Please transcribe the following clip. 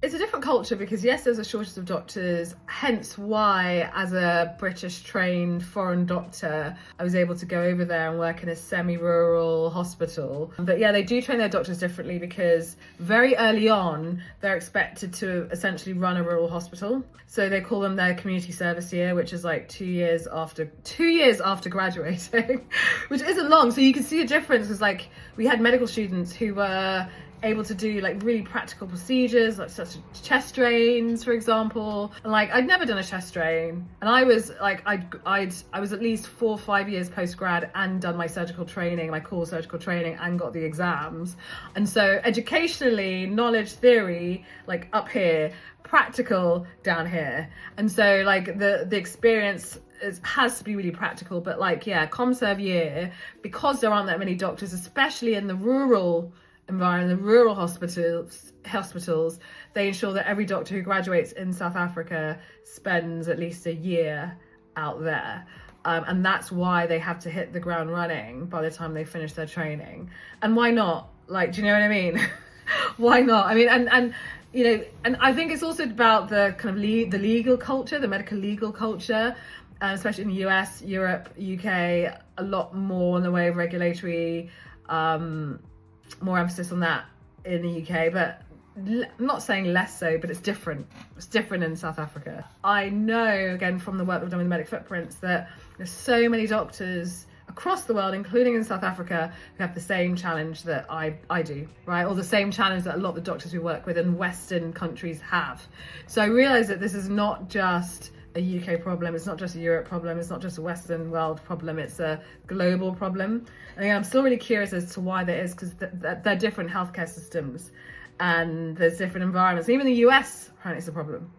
It's a different culture because yes, there's a shortage of doctors, hence why as a British trained foreign doctor, I was able to go over there and work in a semi-rural hospital. But yeah, they do train their doctors differently because very early on, they're expected to essentially run a rural hospital. So they call them their community service year, which is like 2 years after graduating, which isn't long. So you can see a difference because like we had medical students who were able to do like really practical procedures, like such as chest drains, for example. And like I'd never done a chest drain, and I was like I was at least 4 or 5 years post grad and done my surgical training, my core surgical training, and got the exams. And so educationally, knowledge, theory, like up here, practical down here. And so like the experience has to be really practical. But like yeah, ComServe year, because there aren't that many doctors, especially in the rural environment, the rural hospitals, they ensure that every doctor who graduates in South Africa spends at least a year out there. And that's why they have to hit the ground running by the time they finish their training. And why not? Like, do you know what I mean? Why not? I mean, and you know, and I think it's also about the kind of the legal culture, the medical legal culture, especially in the US, Europe, UK, a lot more in the way of regulatory, more emphasis on that in the UK, but I'm not saying less so, but it's different. It's different in South Africa. I know, again, from the work we've done with the Medic Footprints, that there's so many doctors across the world, including in South Africa, who have the same challenge that I do, right? Or the same challenge that a lot of the doctors we work with in Western countries have. So I realise that this is not just a UK problem, it's not just a Europe problem, it's not just a Western world problem, it's a global problem. And I'm still really curious as to why that is, because they're different healthcare systems and there's different environments. Even the US, apparently, it's a problem.